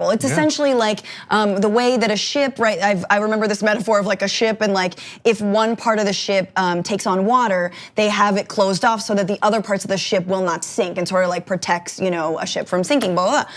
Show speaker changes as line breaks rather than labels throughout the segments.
Well, it's essentially like the way that a ship, right? I remember this metaphor of like a ship, and like if one part of the ship takes on water, they have it closed off so that the other parts of the ship will not sink, and sort of like protects, a ship from sinking, blah, blah, blah.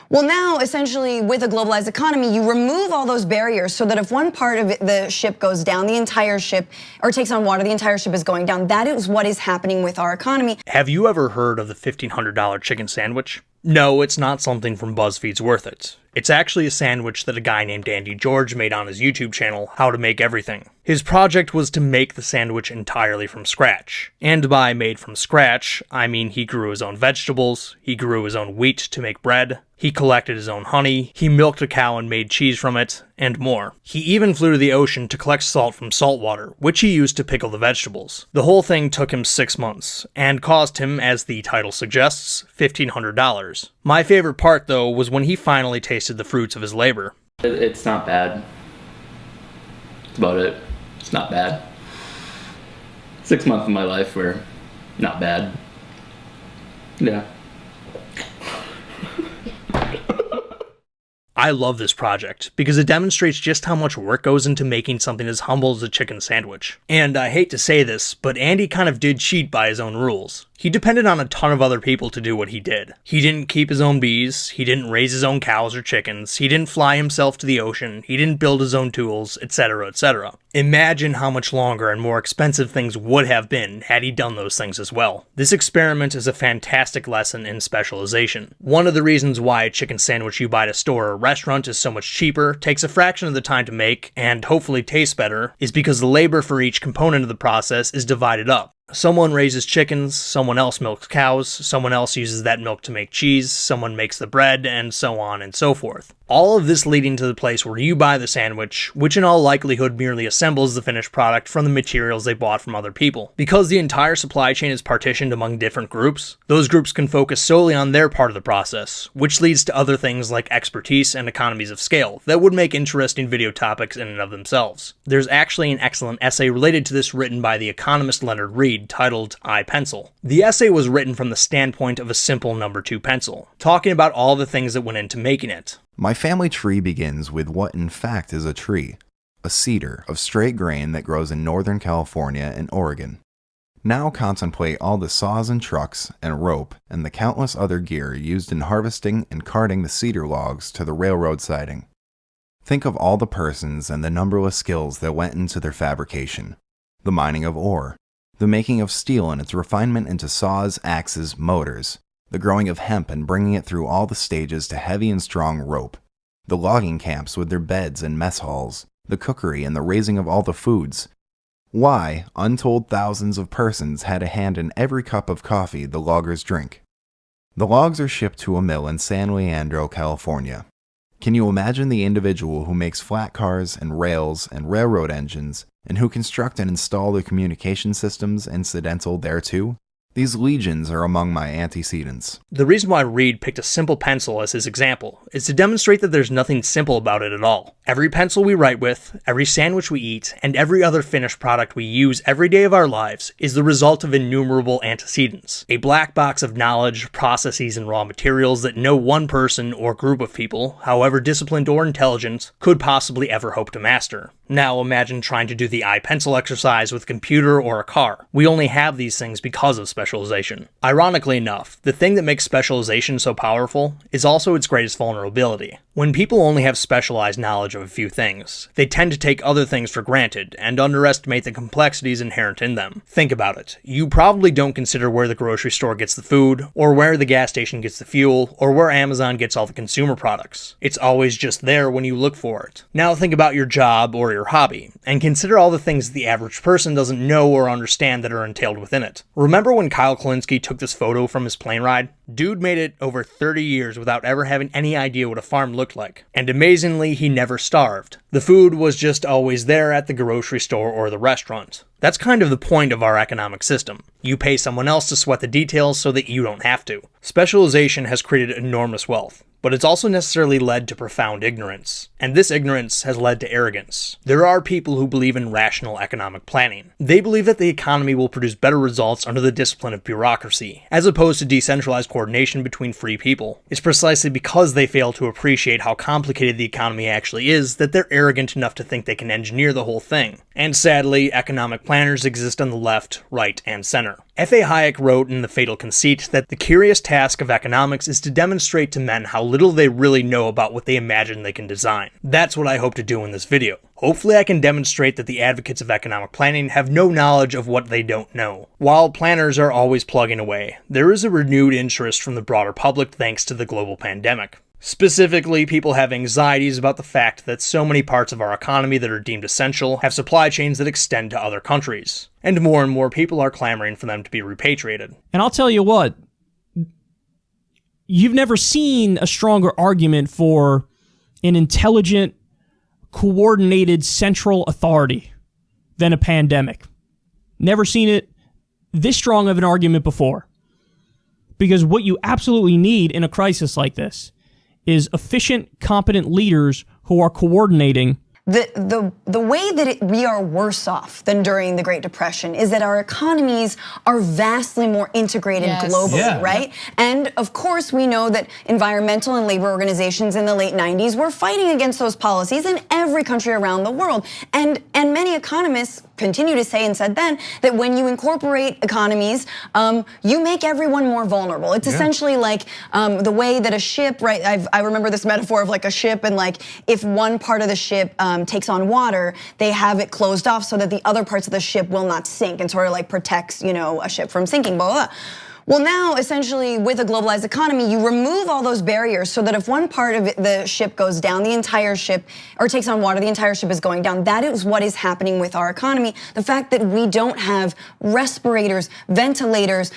Well, now essentially with a globalized economy, you remove all those barriers so that if one part of the ship goes down, the entire ship, or takes on water, the entire ship is going down. That is what is happening with our economy.
Have you ever heard of the $1,500 chicken sandwich? No, it's not something from BuzzFeed's Worth It. It's actually a sandwich that a guy named Andy George made on his YouTube channel, How to Make Everything. His project was to make the sandwich entirely from scratch. And by made from scratch, I mean he grew his own vegetables, he grew his own wheat to make bread, he collected his own honey, he milked a cow and made cheese from it, and more. He even flew to the ocean to collect salt from saltwater, which he used to pickle the vegetables. The whole thing took him 6 months, and cost him, as the title suggests, $1,500. My favorite part, though, was when he finally tasted the fruits of his labor.
It's not bad. That's about it. It's not bad. 6 months of my life were not bad. Yeah.
I love this project because it demonstrates just how much work goes into making something as humble as a chicken sandwich. And I hate to say this, but Andy kind of did cheat by his own rules. He depended on a ton of other people to do what he did. He didn't keep his own bees, he didn't raise his own cows or chickens, he didn't fly himself to the ocean, he didn't build his own tools, etc., etc. Imagine how much longer and more expensive things would have been had he done those things as well. This experiment is a fantastic lesson in specialization. One of the reasons why a chicken sandwich you buy at a store or restaurant is so much cheaper, takes a fraction of the time to make, and hopefully tastes better, is because the labor for each component of the process is divided up. Someone raises chickens, someone else milks cows, someone else uses that milk to make cheese, someone makes the bread, and so on and so forth. All of this leading to the place where you buy the sandwich, which in all likelihood merely assembles the finished product from the materials they bought from other people. Because the entire supply chain is partitioned among different groups, those groups can focus solely on their part of the process, which leads to other things like expertise and economies of scale that would make interesting video topics in and of themselves. There's actually an excellent essay related to this written by the economist Leonard Read titled iPencil. The essay was written from the standpoint of a simple number 2 pencil, talking about all the things that went into making it.
My family tree begins with what in fact is a tree, a cedar of straight grain that grows in Northern California and Oregon. Now contemplate all the saws and trucks and rope and the countless other gear used in harvesting and carting the cedar logs to the railroad siding. Think of all the persons and the numberless skills that went into their fabrication, the mining of ore, the making of steel and its refinement into saws, axes, motors, the growing of hemp and bringing it through all the stages to heavy and strong rope, the logging camps with their beds and mess halls, the cookery and the raising of all the foods. Why, untold thousands of persons had a hand in every cup of coffee the loggers drink. The logs are shipped to a mill in San Leandro, California. Can you imagine the individual who makes flat cars and rails and railroad engines, and who construct and install the communication systems incidental thereto? These legions are among my antecedents.
The reason why Reed picked a simple pencil as his example is to demonstrate that there's nothing simple about it at all. Every pencil we write with, every sandwich we eat, and every other finished product we use every day of our lives is the result of innumerable antecedents. A black box of knowledge, processes, and raw materials that no one person or group of people, however disciplined or intelligent, could possibly ever hope to master. Now imagine trying to do the iPencil exercise with a computer or a car. We only have these things because of specialization. Ironically enough, the thing that makes specialization so powerful is also its greatest vulnerability. When people only have specialized knowledge of a few things, they tend to take other things for granted and underestimate the complexities inherent in them. Think about it. You probably don't consider where the grocery store gets the food, or where the gas station gets the fuel, or where Amazon gets all the consumer products. It's always just there when you look for it. Now think about your job or your hobby, and consider all the things the average person doesn't know or understand that are entailed within it. Remember when Kyle Kulinski took this photo from his plane ride? Dude made it over 30 years without ever having any idea what a farm looked like. And amazingly, he never starved. The food was just always there at the grocery store or the restaurant. That's kind of the point of our economic system. You pay someone else to sweat the details so that you don't have to. Specialization has created enormous wealth, but it's also necessarily led to profound ignorance. And this ignorance has led to arrogance. There are people who believe in rational economic planning. They believe that the economy will produce better results under the discipline of bureaucracy, as opposed to decentralized coordination between free people. It's precisely because they fail to appreciate how complicated the economy actually is that they're arrogant enough to think they can engineer the whole thing. And sadly, economic planners exist on the left, right, and center. F.A. Hayek wrote in The Fatal Conceit that the curious task of economics is to demonstrate to men how little they really know about what they imagine they can design. That's what I hope to do in this video. Hopefully I can demonstrate that the advocates of economic planning have no knowledge of what they don't know. While planners are always plugging away, there is a renewed interest from the broader public thanks to the global pandemic. Specifically, people have anxieties about the fact that so many parts of our economy that are deemed essential have supply chains that extend to other countries, and more people are clamoring for them to be repatriated.
And I'll tell you what, you've never seen a stronger argument for an intelligent, coordinated central authority than a pandemic. Never seen it this strong of an argument before. Because what you absolutely need in a crisis like this is efficient, competent leaders who are coordinating.
The way that we are worse off than during the Great Depression is that our economies are vastly more integrated globally, right? And of course, we know that environmental and labor organizations in the late 90s were fighting against those policies in every country around the world. And many economists continue to say, and said then, that when you incorporate economies, you make everyone more vulnerable. It's essentially like the way that a ship, right? I remember this metaphor of like a ship, and like if one part of the ship takes on water, they have it closed off so that the other parts of the ship will not sink, and sort of like protects, you know, a ship from sinking, blah, blah, blah. Well, now, essentially, with a globalized economy, you remove all those barriers so that if one part of the ship goes down, the entire ship, or takes on water, the entire ship is going down. That is what is happening with our economy. The fact that we don't have respirators, ventilators,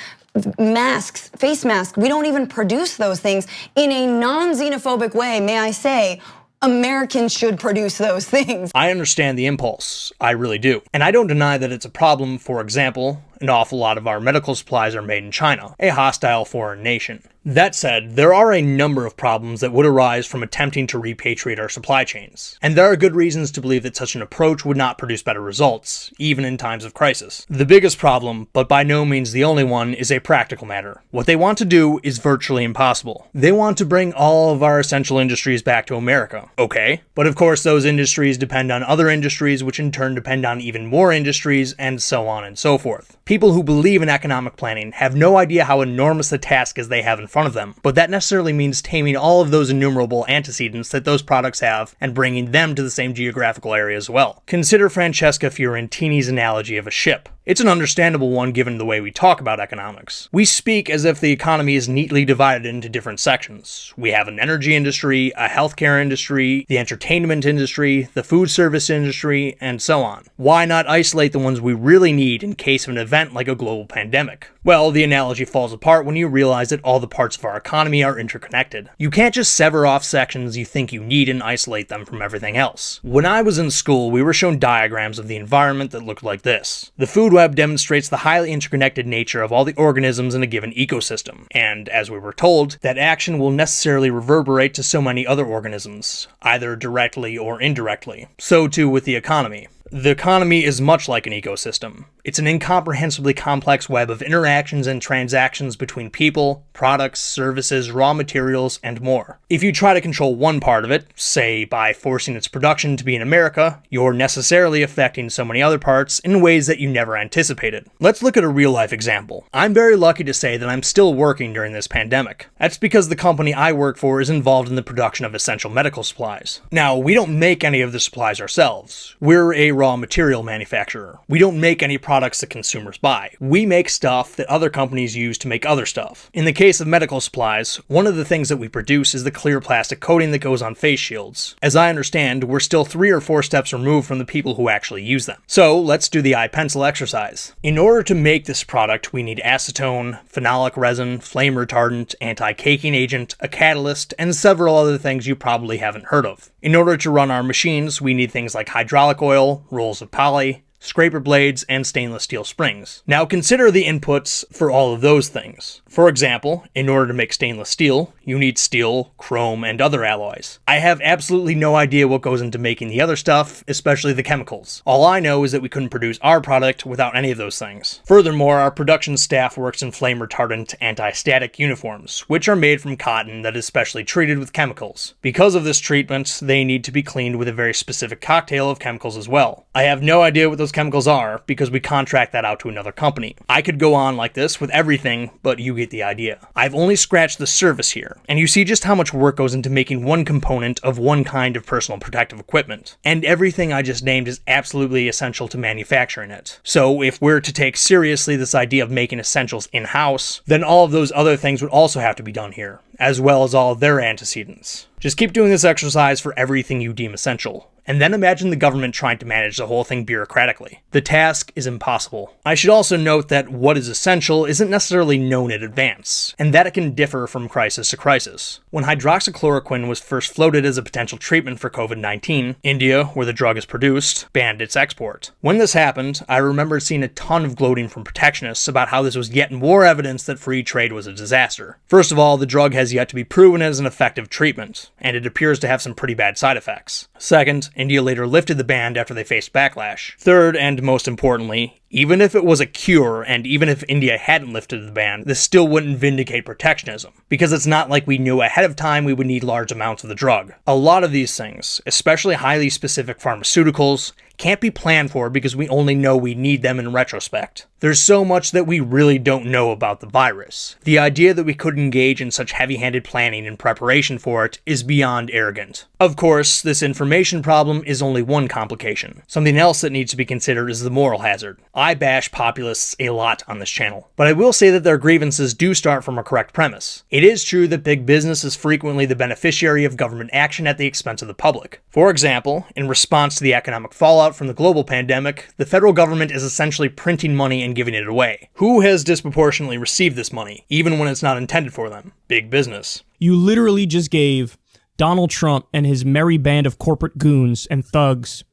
masks, face masks, we don't even produce those things in a non-xenophobic way, may I say. Americans should produce those things.
I understand the impulse, I really do. And I don't deny that it's a problem. For example, an awful lot of our medical supplies are made in China, a hostile foreign nation. That said, there are a number of problems that would arise from attempting to repatriate our supply chains. And there are good reasons to believe that such an approach would not produce better results, even in times of crisis. The biggest problem, but by no means the only one, is a practical matter. What they want to do is virtually impossible. They want to bring all of our essential industries back to America. Okay, but of course those industries depend on other industries, which in turn depend on even more industries, and so on and so forth. People who believe in economic planning have no idea how enormous the task is they have in front of them, but that necessarily means taming all of those innumerable antecedents that those products have and bringing them to the same geographical area as well. Consider Francesca Fiorentini's analogy of a ship. It's an understandable one given the way we talk about economics. We speak as if the economy is neatly divided into different sections. We have an energy industry, a healthcare industry, the entertainment industry, the food service industry, and so on. Why not isolate the ones we really need in case of an event like a global pandemic? Well, the analogy falls apart when you realize that all the parts of our economy are interconnected. You can't just sever off sections you think you need and isolate them from everything else. When I was in school, we were shown diagrams of the environment that looked like this. The food web demonstrates the highly interconnected nature of all the organisms in a given ecosystem, and as we were told, that action will necessarily reverberate to so many other organisms, either directly or indirectly. So too with the economy. The economy is much like an ecosystem. It's an incomprehensibly complex web of interactions and transactions between people, products, services, raw materials, and more. If you try to control one part of it, say by forcing its production to be in America, you're necessarily affecting so many other parts in ways that you never anticipated. Let's look at a real-life example. I'm very lucky to say that I'm still working during this pandemic. That's because the company I work for is involved in the production of essential medical supplies. Now, we don't make any of the supplies ourselves. We're a raw material manufacturer. We don't make any products that consumers buy. We make stuff that other companies use to make other stuff. In the case of medical supplies, one of the things that we produce is the clear plastic coating that goes on face shields. As I understand, we're still 3 or 4 steps removed from the people who actually use them. So let's do the eye-pencil exercise. In order to make this product, we need acetone, phenolic resin, flame retardant, anti-caking agent, a catalyst, and several other things you probably haven't heard of. In order to run our machines, we need things like hydraulic oil, rolls of poly, scraper blades, and stainless steel springs. Now consider the inputs for all of those things. For example, in order to make stainless steel, you need steel, chrome, and other alloys. I have absolutely no idea what goes into making the other stuff, especially the chemicals. All I know is that we couldn't produce our product without any of those things. Furthermore, our production staff works in flame retardant anti-static uniforms, which are made from cotton that is specially treated with chemicals. Because of this treatment, they need to be cleaned with a very specific cocktail of chemicals as well. I have no idea what those chemicals are because we contract that out to another company. I could go on like this with everything, but you get the idea. I've only scratched the surface here, and you see just how much work goes into making one component of one kind of personal protective equipment. And everything I just named is absolutely essential to manufacturing it. So if we're to take seriously this idea of making essentials in-house, then all of those other things would also have to be done here, as well as all of their antecedents. Just keep doing this exercise for everything you deem essential. And then imagine the government trying to manage the whole thing bureaucratically. The task is impossible. I should also note that what is essential isn't necessarily known in advance, and that it can differ from crisis to crisis. When hydroxychloroquine was first floated as a potential treatment for COVID-19, India, where the drug is produced, banned its export. When this happened, I remember seeing a ton of gloating from protectionists about how this was yet more evidence that free trade was a disaster. First of all, the drug has yet to be proven as an effective treatment, and it appears to have some pretty bad side effects. Second, India later lifted the ban after they faced backlash. Third, and most importantly, even if it was a cure, and even if India hadn't lifted the ban, this still wouldn't vindicate protectionism, because it's not like we knew ahead of time we would need large amounts of the drug. A lot of these things, especially highly specific pharmaceuticals, can't be planned for because we only know we need them in retrospect. There's so much that we really don't know about the virus. The idea that we could engage in such heavy-handed planning and preparation for it is beyond arrogant. Of course, this information problem is only one complication. Something else that needs to be considered is the moral hazard. I bash populists a lot on this channel, but I will say that their grievances do start from a correct premise. It is true that big business is frequently the beneficiary of government action at the expense of the public. For example, in response to the economic fallout from the global pandemic, the federal government is essentially printing money and giving it away. Who has disproportionately received this money, even when it's not intended for them? Big business.
You literally just gave Donald Trump and his merry band of corporate goons and thugs,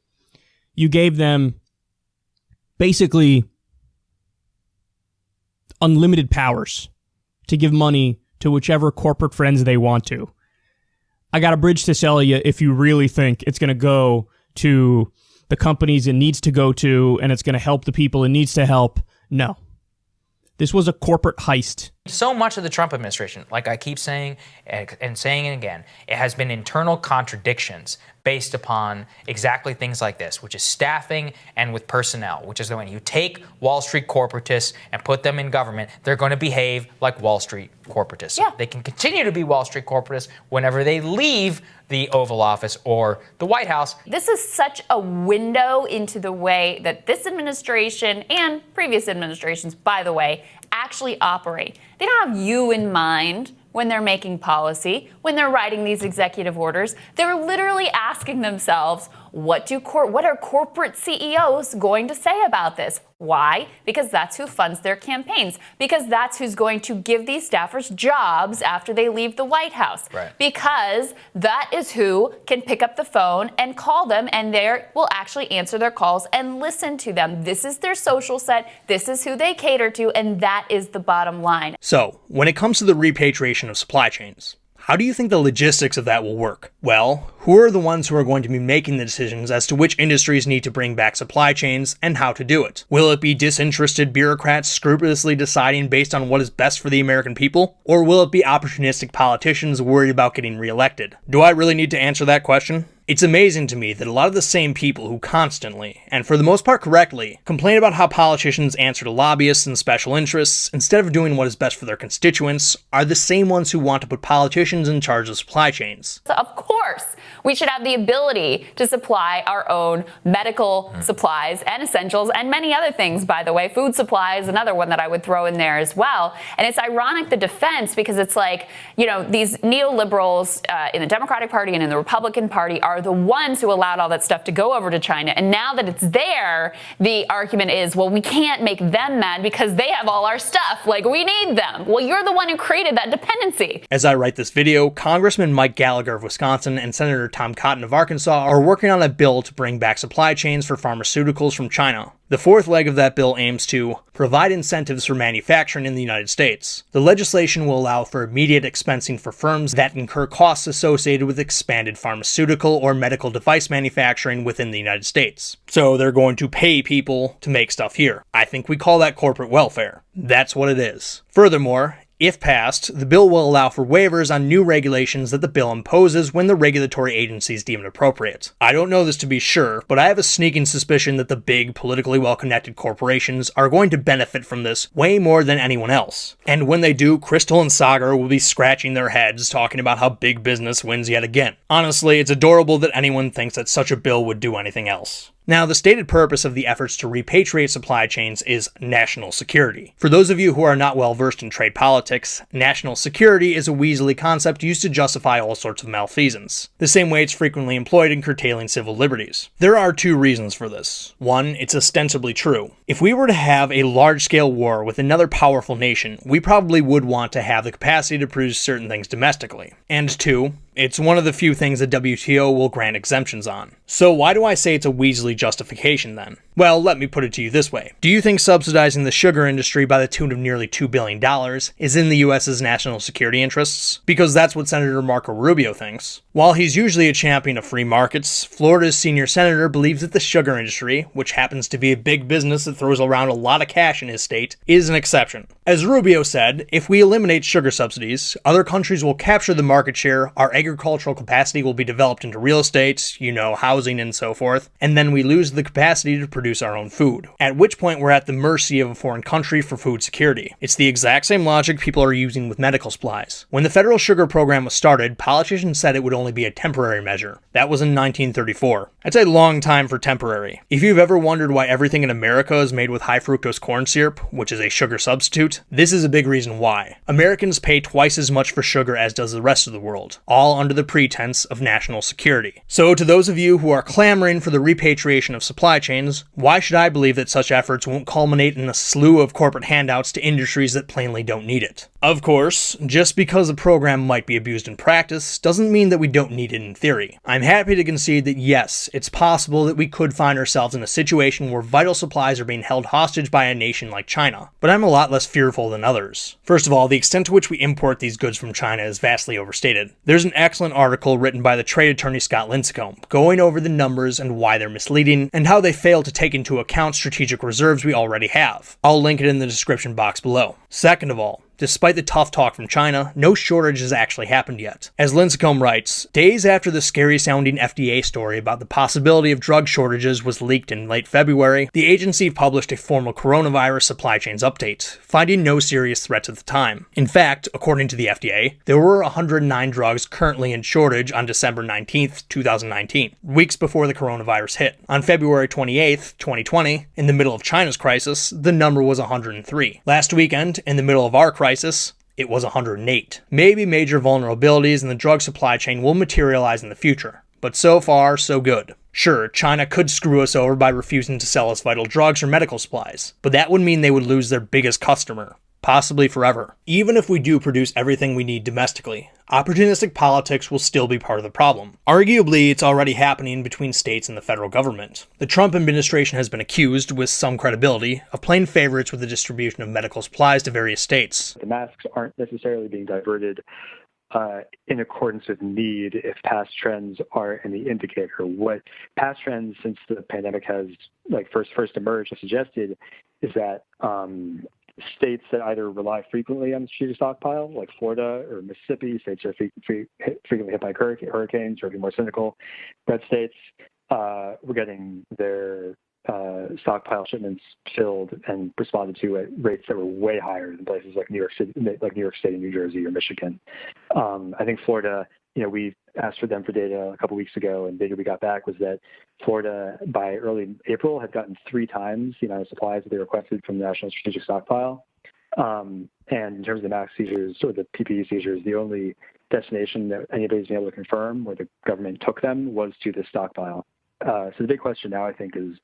you gave them basically unlimited powers to give money to whichever corporate friends they want to. I got a bridge to sell you if you really think it's going to go to the companies it needs to go to and it's going to help the people it needs to help. No. This was a corporate heist.
So much of the Trump administration, like I keep saying and saying it again, it has been internal contradictions based upon exactly things like this, which is staffing and with personnel, which is when you take Wall Street corporatists and put them in government, they're going to behave like Wall Street corporatists.
Yeah.
They can continue to be Wall Street corporatists whenever they leave the Oval Office or the White House.
This is such a window into the way that this administration and previous administrations, by the way, actually operate. They don't have you in mind when they're making policy, when they're writing these executive orders. They're literally asking themselves, what are corporate CEOs going to say about this? Why? Because that's who funds their campaigns. Because that's who's going to give these staffers jobs after they leave the White House.
Right.
Because that is who can pick up the phone and call them, and they will actually answer their calls and listen to them. This is their social set. This is who they cater to, and that is the bottom line.
So, when it comes to the repatriation of supply chains, how do you think the logistics of that will work? Well, who are the ones who are going to be making the decisions as to which industries need to bring back supply chains and how to do it? Will it be disinterested bureaucrats scrupulously deciding based on what is best for the American people? Or will it be opportunistic politicians worried about getting reelected? Do I really need to answer that question? It's amazing to me that a lot of the same people who constantly, and for the most part correctly, complain about how politicians answer to lobbyists and special interests instead of doing what is best for their constituents are the same ones who want to put politicians in charge of supply chains.
So of course, we should have the ability to supply our own medical supplies and essentials and many other things, by the way. Food supplies, another one that I would throw in there as well. And it's ironic, the defense, because it's like, these neoliberals in the Democratic Party and in the Republican Party are the ones who allowed all that stuff to go over to China. And now that it's there, the argument is, well, we can't make them mad because they have all our stuff. Like, we need them. Well, you're the one who created that dependency.
As I write this video, Congressman Mike Gallagher of Wisconsin and Senator Tom Cotton of Arkansas are working on a bill to bring back supply chains for pharmaceuticals from China. The fourth leg of that bill aims to provide incentives for manufacturing in the United States. The legislation will allow for immediate expensing for firms that incur costs associated with expanded pharmaceutical or medical device manufacturing within the United States. So they're going to pay people to make stuff here. I think we call that corporate welfare. That's what it is. Furthermore, if passed, the bill will allow for waivers on new regulations that the bill imposes when the regulatory agencies deem it appropriate. I don't know this to be sure, but I have a sneaking suspicion that the big, politically well-connected corporations are going to benefit from this way more than anyone else. And when they do, Crystal and Sagar will be scratching their heads talking about how big business wins yet again. Honestly, it's adorable that anyone thinks that such a bill would do anything else. Now, the stated purpose of the efforts to repatriate supply chains is national security. For those of you who are not well versed in trade politics, national security is a Weasley concept used to justify all sorts of malfeasance, the same way it's frequently employed in curtailing civil liberties. There are two reasons for this. One, it's ostensibly true. If we were to have a large-scale war with another powerful nation, we probably would want to have the capacity to produce certain things domestically. And two, it's one of the few things the WTO will grant exemptions on. So why do I say it's a Weasley justification then? Well, let me put it to you this way. Do you think subsidizing the sugar industry by the tune of nearly $2 billion is in the US's national security interests? Because that's what Senator Marco Rubio thinks. While he's usually a champion of free markets, Florida's senior senator believes that the sugar industry, which happens to be a big business that throws around a lot of cash in his state, is an exception. As Rubio said, if we eliminate sugar subsidies, other countries will capture the market share, our agricultural capacity will be developed into real estate, housing and so forth, and then we lose the capacity to produce our own food. At which point we're at the mercy of a foreign country for food security. It's the exact same logic people are using with medical supplies. When the federal sugar program was started, politicians said it would only be a temporary measure. That was in 1934. That's a long time for temporary. If you've ever wondered why everything in America is made with high fructose corn syrup, which is a sugar substitute, this is a big reason why. Americans pay twice as much for sugar as does the rest of the world, all under the pretense of national security. So to those of you who are clamoring for the repatriation of supply chains, why should I believe that such efforts won't culminate in a slew of corporate handouts to industries that plainly don't need it? Of course, just because a program might be abused in practice doesn't mean that we don't need it in theory. I'm happy to concede that yes, it's possible that we could find ourselves in a situation where vital supplies are being held hostage by a nation like China, but I'm a lot less fearful than others. First of all, the extent to which we import these goods from China is vastly overstated. There's an excellent article written by the trade attorney Scott Lincecum, going over the numbers and why they're misleading, and how they fail to take into account strategic reserves we already have. I'll link it in the description box below. Second of all, despite the tough talk from China, no shortage has actually happened yet. As Lincecum writes, days after the scary-sounding FDA story about the possibility of drug shortages was leaked in late February, the agency published a formal coronavirus supply chains update, finding no serious threats at the time. In fact, according to the FDA, there were 109 drugs currently in shortage on December 19, 2019, weeks before the coronavirus hit. On February 28, 2020, in the middle of China's crisis, the number was 103. Last weekend, in the middle of our crisis, it was 108. Maybe major vulnerabilities in the drug supply chain will materialize in the future, but so far, so good. Sure, China could screw us over by refusing to sell us vital drugs or medical supplies, but that would mean they would lose their biggest customer, possibly forever. Even if we do produce everything we need domestically, opportunistic politics will still be part of the problem. Arguably, it's already happening between states and the federal government. The Trump administration has been accused, with some credibility, of playing favorites with the distribution of medical supplies to various states.
The masks aren't necessarily being diverted in accordance with need if past trends are any indicator. What past trends since the pandemic has first emerged have suggested is that states that either rely frequently on the strategic stockpile, like Florida or Mississippi, states that are frequently hit by hurricanes, or be more cynical, red states, were getting their stockpile shipments filled and responded to at rates that were way higher than places like New York City, New Jersey, or Michigan. I think Florida, we asked for them for data a couple weeks ago, and data we got back was that Florida, by early April, had gotten 3 times the amount of supplies that they requested from the National Strategic Stockpile. And in terms of the mask seizures or the PPE seizures, the only destination that anybody's been able to confirm where the government took them was to the stockpile. So the big question now, I think, is,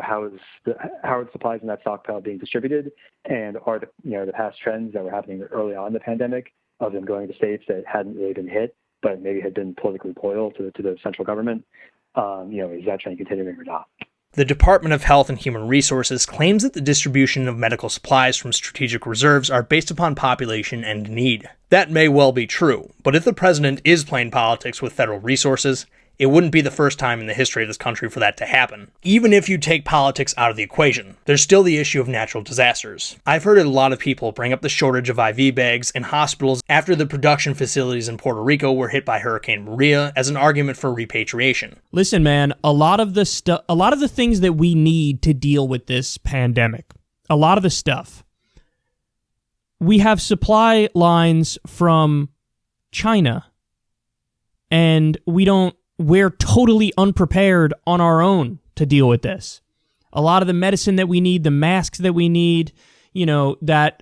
how are the supplies in that stockpile being distributed, and are the past trends that were happening early on in the pandemic of them going to states that hadn't really been hit, but maybe had been politically loyal to the central government, is that trend continuing or not?
The Department of Health and Human Resources claims that the distribution of medical supplies from strategic reserves are based upon population and need. That may well be true, but if the president is playing politics with federal resources, it wouldn't be the first time in the history of this country for that to happen. Even if you take politics out of the equation, there's still the issue of natural disasters. I've heard a lot of people bring up the shortage of IV bags in hospitals after the production facilities in Puerto Rico were hit by Hurricane Maria as an argument for repatriation.
Listen, man, a lot of the things that we need to deal with this pandemic, a lot of the stuff, we have supply lines from China, and we're totally unprepared on our own to deal with this. A lot of the medicine that we need, the masks that we need, that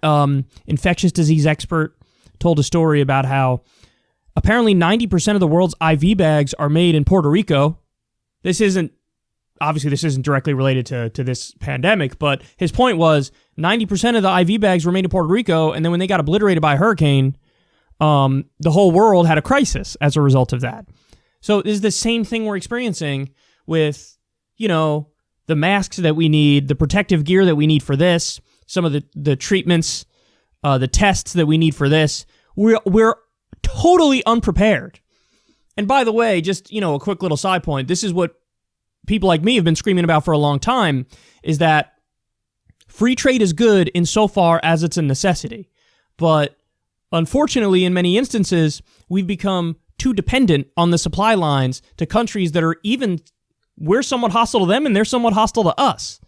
infectious disease expert told a story about how apparently 90% of the world's IV bags are made in Puerto Rico. This isn't directly related to this pandemic, but his point was 90% of the IV bags were made in Puerto Rico, and then when they got obliterated by a hurricane, the whole world had a crisis as a result of that. So this is the same thing we're experiencing with, the masks that we need, the protective gear that we need for this, some of the treatments, the tests that we need for this. We're totally unprepared. And by the way, just, a quick little side point. This is what people like me have been screaming about for a long time, is that free trade is good insofar as it's a necessity. But unfortunately, in many instances, we've become too dependent on the supply lines to countries that are we're somewhat hostile to them and they're somewhat hostile to us.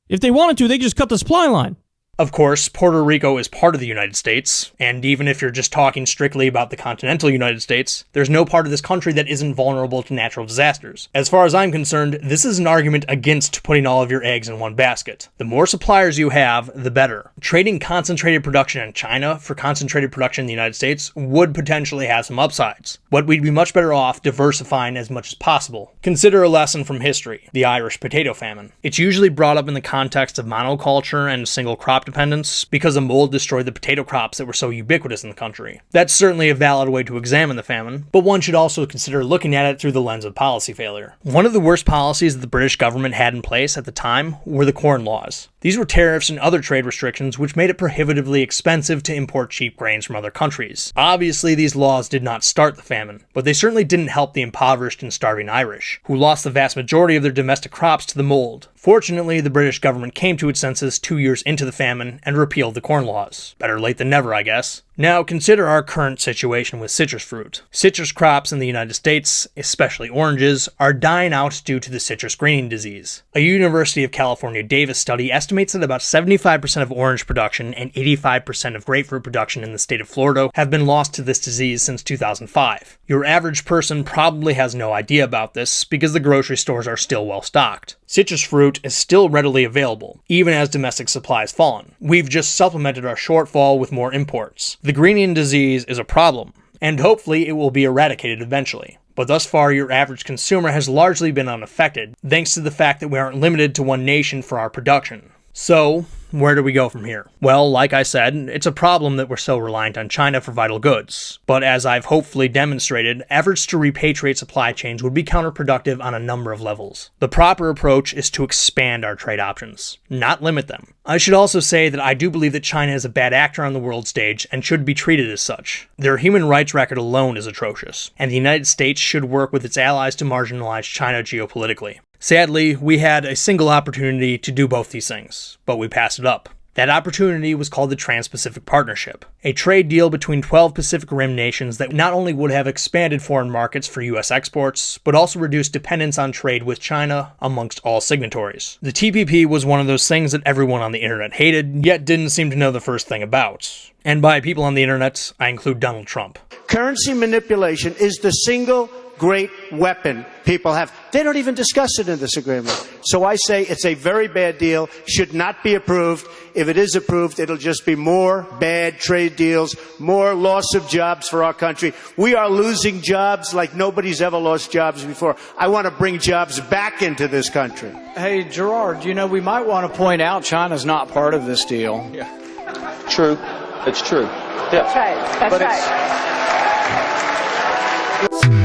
If they wanted to, they could just cut the supply line.
Of course, Puerto Rico is part of the United States, and even if you're just talking strictly about the continental United States, there's no part of this country that isn't vulnerable to natural disasters. As far as I'm concerned, this is an argument against putting all of your eggs in one basket. The more suppliers you have, the better. Trading concentrated production in China for concentrated production in the United States would potentially have some upsides, but we'd be much better off diversifying as much as possible. Consider a lesson from history, the Irish potato famine. It's usually brought up in the context of monoculture and single crop dependence because a mold destroyed the potato crops that were so ubiquitous in the country. That's certainly a valid way to examine the famine, but one should also consider looking at it through the lens of policy failure. One of the worst policies that the British government had in place at the time were the Corn Laws. These were tariffs and other trade restrictions which made it prohibitively expensive to import cheap grains from other countries. Obviously, these laws did not start the famine, but they certainly didn't help the impoverished and starving Irish, who lost the vast majority of their domestic crops to the mold. Fortunately, the British government came to its senses 2 years into the famine and repealed the Corn Laws. Better late than never, I guess. Now consider our current situation with citrus fruit. Citrus crops in the United States, especially oranges, are dying out due to the citrus greening disease. A University of California Davis study estimates that about 75% of orange production and 85% of grapefruit production in the state of Florida have been lost to this disease since 2005. Your average person probably has no idea about this because the grocery stores are still well stocked. Citrus fruit is still readily available, even as domestic supply has fallen. We've just supplemented our shortfall with more imports. The greening disease is a problem, and hopefully it will be eradicated eventually. But thus far, your average consumer has largely been unaffected, thanks to the fact that we aren't limited to one nation for our production. So, where do we go from here? Well, like I said, it's a problem that we're so reliant on China for vital goods. But as I've hopefully demonstrated, efforts to repatriate supply chains would be counterproductive on a number of levels. The proper approach is to expand our trade options, not limit them. I should also say that I do believe that China is a bad actor on the world stage and should be treated as such. Their human rights record alone is atrocious, and the United States should work with its allies to marginalize China geopolitically. Sadly, we had a single opportunity to do both these things, but we passed it up. That opportunity was called the Trans-Pacific Partnership, a trade deal between 12 Pacific Rim nations that not only would have expanded foreign markets for U.S. exports, but also reduced dependence on trade with China amongst all signatories. The TPP was one of those things that everyone on the internet hated, yet didn't seem to know the first thing about. And by people on the internet, I include Donald Trump.
Currency manipulation is the single great weapon people have. They don't even discuss it in this agreement. So I say it's a very bad deal, should not be approved. If it is approved, it'll just be more bad trade deals, more loss of jobs for our country. We are losing jobs like nobody's ever lost jobs before. I want to bring jobs back into this country.
Hey, Gerard, we might want to point out China's not part of this deal.
Yeah. True. It's true. Yeah.
That's right. That's right.